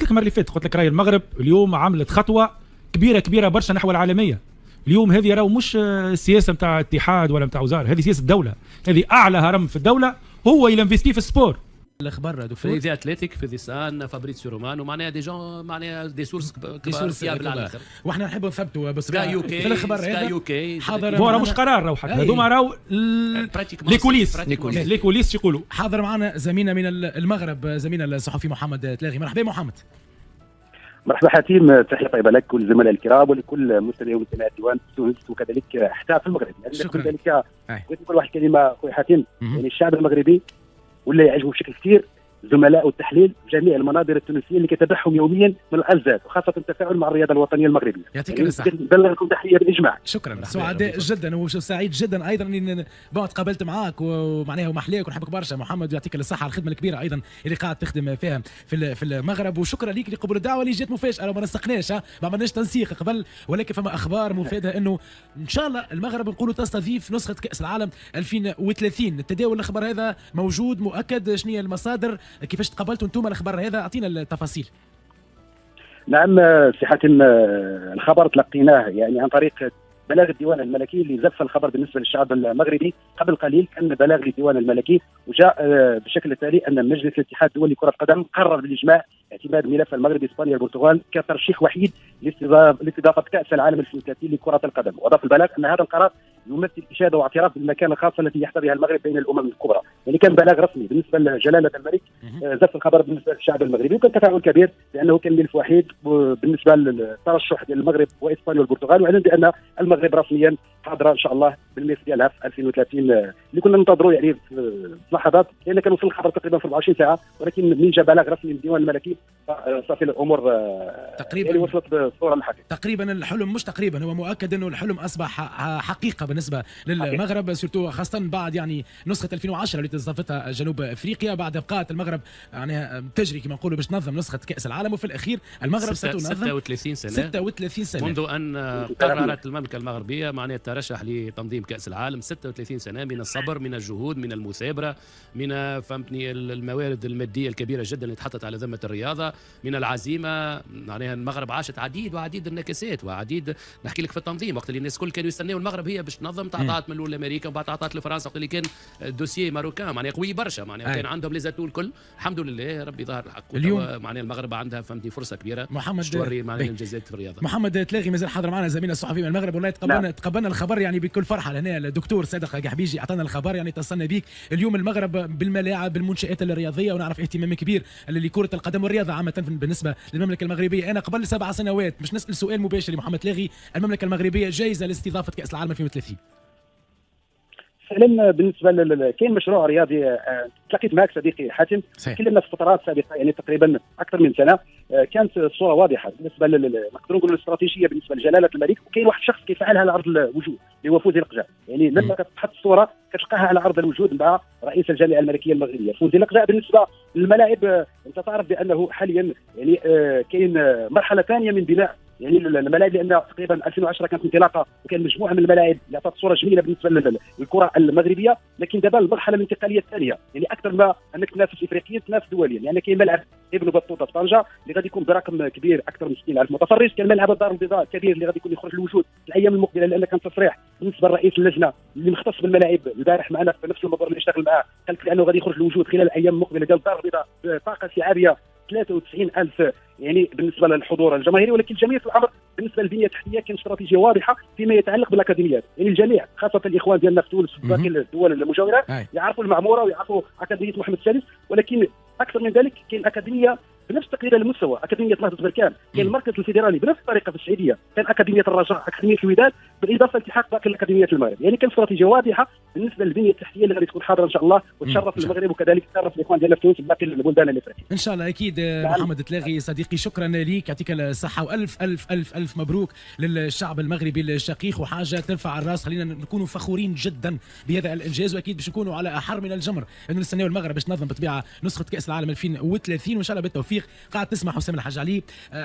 لك المره اللي فاتت، قلت لك راهي المغرب اليوم عملت خطوه كبيره برشا نحو العالميه. اليوم هذه راهو مش السياسه نتاع اتحاد ولا نتاع وزاره، هذه سياسه الدوله، هذه اعلى هرم في الدوله هو ينفيستي في السبور. الاخبار دكتور في اتلتيك في ديسان فابريتسيو رومانو معناها دي جون معناها دي سورس فيابل على الاخر. واحنا نحبوا نثبتوا بس في الاخبار هذا حاضر هو راه مش قرار راهو حتى هذوما راهو لي كوليس يقولوا. حاضر معنا زميلنا من المغرب زميلنا الصحفي محمد تلاغي. مرحبا محمد. مرحبا حاتم، تحيه طيبه لك وللزملاء الكرام ولكل مستمعي ومستمعات ديوان تونس وكذلك حتى في المغرب. شكرا. كذلك بغيت نقول واحد الكلمه خويا حاتم، يعني الشعب المغربي ولا يعجبه بشكل كثير زملاء التحليل جميع المناظر التونسيه اللي كتابعهم يوميا من الالزاز، وخاصه التفاعل مع الرياضه الوطنيه المغربيه. يعطيك يعني الصحه. نبلغكم تحيه بالاجماع. شكرا، سعداء جدا وسعيد جدا ايضا اني تقابلت معاك ومعناها ومحليك ونحبك برشا محمد، ويعطيك الصحه على الخدمه الكبيره ايضا اللي قاعد تخدم فيها في المغرب، وشكرا ليك لقبول الدعوه اللي جات مفاجاه. ما نسقناش ما عملناش تنسيق قبل، ولكن فما اخبار مفاده انه ان شاء الله المغرب نقولوا تستضيف نسخه كاس العالم 2030. التداول الاخبار هذا موجود مؤكد؟ شنو هي المصادر؟ كيفاش تقابلتوا انتم الاخبار هذا؟ اعطينا التفاصيل. نعم سي حاتم، الخبر تلقيناه يعني عن طريق بلاغ الديوان الملكي اللي زف الخبر بالنسبه للشعب المغربي قبل قليل. كان بلاغ للديوان الملكي وجاء بالشكل التالي ان مجلس الاتحاد الدولي لكره القدم قرر بالاجماع اعتماد ملف المغرب اسبانيا البرتغال كترشيح وحيد لاستضافه كاس العالم 2030 لكره القدم. واضاف البلاغ ان هذا القرار يمثل اشاده واعتراف بالمكانه الخاصه التي يحتضيها المغرب بين الامم الكبرى. يعني كان بلاغ رسمي بالنسبه لجلاله الملك زف الخبر بالنسبه للشعب المغربي، وكان تفاعل كبير لانه كان ملف وحيد بالنسبه للترشح ديال المغرب واسبانيا والبرتغال، واعلن بان المغرب رسميا حاضره ان شاء الله بالملف ديالها في 2030 اللي كنا ننتظروا يعني في لحظات، لان كان وصل الخبر تقريبا في 24 ساعه، ولكن من جاء بلاغ رسمي من الديوان الملكي صافي الامور تقريبا يعني وصلت بالصوره الحقيقيه. تقريبا الحلم مش تقريبا، هو مؤكد انه الحلم اصبح حقيقه بالنسبه للمغرب، سورتو خاصه بعد يعني نسخه 2010 اللي استضافتها جنوب افريقيا، بعد بقات المغرب يعني تجري كما نقولوا باش تنظم نسخه كاس العالم، وفي الاخير المغرب ستنظم 36 سنه منذ ان قررت المملكه المغربيه معناها الترشح لتنظيم كاس العالم. 36 سنه من الصبر، من الجهود، من المثابره، من فهمتني الموارد الماديه الكبيره جدا اللي تحطت على ذمه الرياضه، من العزيمه. معناها المغرب عاشت عديد النكسات وعديد نحكي لك في التنظيم، وقت اللي الناس الكل كانوا يستناو المغرب هي باش تنظم، تعطات من الاول امريكا وبعد تعطات لفرنسا، وقت اللي كان دوسيي ماروكان معناها قوي برشا، معناها كان عندهم ليزاتو الكل. الحمد لله ربي ظهر الحق. اليوم معناها المغرب عندها فهمتني فرصه كبيره محمد توري معناها الانجازات في الرياضه. محمد تلاغي مازال حاضر معنا زميلنا الصحفي من المغرب، والله تقبلنا الخبر يعني بكل فرحه. هنا الدكتور صادق قحبيجي اعطانا الخبر، يعني اتصلنا بيك اليوم. المغرب بالملاعب بالمنشات الرياضيه، ونعرف اهتمام كبير لكره القدم والرياضه عامه بالنسبه للمملكه المغربيه. انا قبل 7 سنوات مش نسال سؤال مباشر لمحمد تلاغي، المملكه المغربيه جاهزه لاستضافه كاس العالم 2030؟ فعلا بالنسبه كاين مشروع رياضي تلاقيت معك صديقي حاتم، تكلمنا في فترات سابقه يعني تقريبا اكثر من سنه، كانت الصوره واضحه بالنسبه نقدروا نقولوا الاستراتيجيه بالنسبه لجلاله الملك، وكاين واحد الشخص كيفعلها على ارض الوجود اللي هو فوزي القجع. يعني لما كتحط الصوره كتلقاها على ارض الوجود مع رئيس الجامعه الملكيه المغربيه فوزي القجع. بالنسبه للملاعب انت تعرف بانه حاليا يعني كاين مرحله ثانيه من بناء يعني الملاعب، لان تقريبا 2010 كانت انطلاقه وكان مجموعه من الملاعب اللي عطات صوره جميله بالنسبه للكره المغربيه، لكن دابا المرحله الانتقاليه الثانيه يعني اكثر ما انك تنافس افريقيا تنافس دوليا. يعني كاين ملعب ابن بطوطه في طنجه اللي غادي يكون برقم كبير اكثر من 60,000 متفرج، كان ملعب الدار البيضاء كبير اللي غادي يكون يخرج للوجود في الايام المقبله، لان كان تصريح بالنسبه لرئيس اللجنه اللي مختص بالملاعب البارح معنا في نفس المبادره اللي اشتغل معاه، قال لك انه غادي يخرج للوجود خلال الايام المقبله ديال الدار البيضاء طاقه استيعابيه 93,000 يعني بالنسبه للحضور الجماهيري. ولكن جميع الامر بالنسبه للبنيه التحتيه كان استراتيجيه واضحه فيما يتعلق بالاكاديميات. يعني الجميع خاصه الاخوان ديالنا في تونس وفي باقي الدول المجاوره يعرفوا المعموره ويعرفوا اكاديميه محمد السادس، ولكن اكثر من ذلك كاين اكاديميه بنفس تقريبا المستوى، اكاديميه نهضه بركان، كاين المركز الفيدرالي بنفس الطريقه في السعوديه، كان اكاديميه الرجاء، اكاديميه الوداد، بالاضافه لالتحاق باقي الاكاديميات المغرب. يعني كان استراتيجيه واضحه بالنسبه للبنيه التحتيه اللي غادي تكون حاضره ان شاء الله وتشرف المغرب وكذلك تشرف الاخوان ديالنا في تونس وباقي البلدان الافريقيه ان شاء الله. اكيد محمد تلاغي صديقي شكرا ليك، يعطيك الصحه والف الف الف الف مبروك للشعب المغربي الشقيق، وحاجه ترفع الراس. خلينا نكونوا فخورين جدا بهذا الانجاز، واكيد باش نكونوا على احر من الجمر انه نستناو المغرب باش تنظم بالطبيعه نسخه كاس العالم 2030، وان شاء الله بالتوفيق. قاعد تسمع حسام الحاج علي.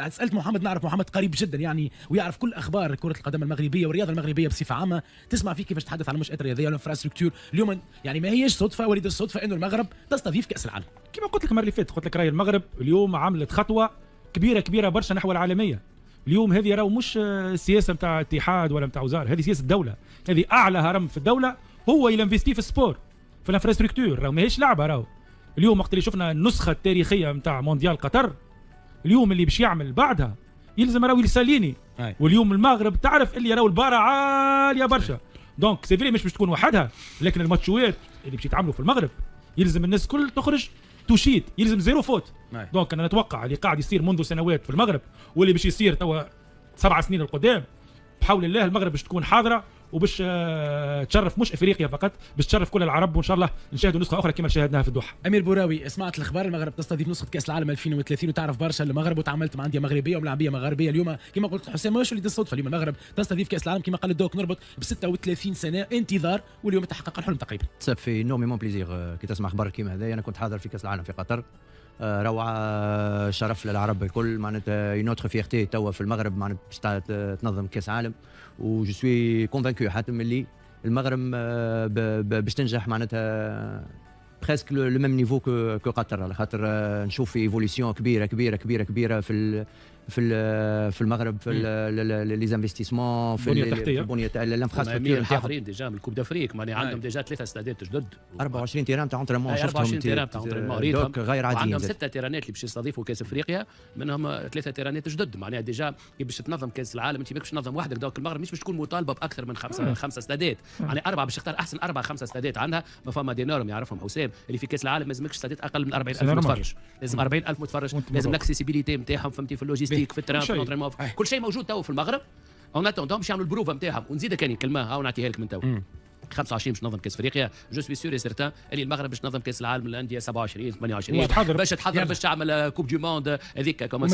سالت محمد، نعرف محمد قريب جدا يعني ويعرف كل اخبار كره القدم المغربيه والرياضه المغربيه بصفه عامه. تسمع فيه كيفاش تحدث عن المنشات الرياضيه والانفراستركتور اليوم، يعني ما هيش صدفه وليد الصدفه انه المغرب تستضيف كاس العالم. كما قلت لك المره اللي فاتت، قلت لك راهي المغرب اليوم عملت خطوه كبيره برشا نحو العالميه. اليوم هذه راهو مش السياسه نتاع اتحاد ولا نتاع وزاره، هذه سياسه الدوله، هذه اعلى هرم في الدوله هو ينفستي في السبور، في الانفراستركتور. راهو ماهيش لعبه. راهو اليوم وقت اللي شفنا النسخه التاريخيه نتاع مونديال قطر، اليوم اللي باش يعمل بعدها يلزم راهو يساليني. واليوم المغرب تعرف اللي راهو البارة عاليه برشا. دونك سي فري مش باش تكون وحدها، لكن الماتشوات اللي باش يتعملوا في المغرب يلزم الناس كل تخرج توشيت، يلزم زيرو فوت. دونك انا نتوقع اللي قاعد يصير منذ سنوات في المغرب واللي باش يصير توا 7 سنين القدام، بحول الله المغرب باش تكون حاضره وباش تشرف مش افريقيا فقط، باش تشرف كل العرب، وان شاء الله نشاهدوا نسخه اخرى كما شاهدناها في الدوحه. امير بوراوي، سمعت الاخبار المغرب تستضيف نسخه كاس العالم 2030 وتعرف برشا المغرب وتعاملت مع انديه مغربيه وملاعبيه مغربيه. اليوم كما قلت حسام مش وليد الصدفه، اليوم المغرب تستضيف كاس العالم كما قال الدوك، نربط ب 36 سنه انتظار واليوم تحقق الحلم تقريبا. في انورميمون بليزير كي تسمع اخبار كيما هذايا. انا كنت حاضر في كاس العالم في قطر، روعه، شرف للعرب الكل، معناتها اون اوتر فيرتي توا في المغرب معناتها باش تنظم كاس عالم. و جو سوي كونفانكو حتى اللي المغرب باش تنجح معناتها بريسك لو ميم نيفو كو قطر، على خاطر نشوف في ايفوليسيون كبيره في المغرب، في لي زانفستيسمون، في البنيه تاع الانفراستركتور. حاضرين ديجا من الكوب دافريك، معناها عندهم ديجا 3 استادات جدد، 24 تيران تاع اونترينمون، 24 تيران تاع اونترينمون دوك غير عاديين. عندهم 6 تيرانات اللي باش يستضيفوا كاس افريقيا، منهم 3 تيرانات جدد. معناها ديجا كي باش تنظم كاس العالم انت ماكش تنظم وحدك. دوك المغرب مش باش تكون مطالبه باكثر من 5 استادات، يعني 4 باش تختار احسن 4-5 استادات عندها. ما فما دي نورم يعرفهم حسام اللي في كاس العالم لازمكش استادات اقل من 40,000 متفرج، لازم 40,000 متفرج، لازم الاكسيسيبيليتي نتاعهم فهمتي في اللوجيستيك في التران كل شيء موجود تو في المغرب. اون اتوندون باش يعملوا البروفه نتاعهم. ونزيدك كان كلمه هاو نعطيها لك من تو 25 باش نظم كاس افريقيا. جو سوي سور سيرتان اللي المغرب باش تنظم كاس العالم للانديه 27 28 باش تحضر باش تعمل كوب دو موند هذيك كما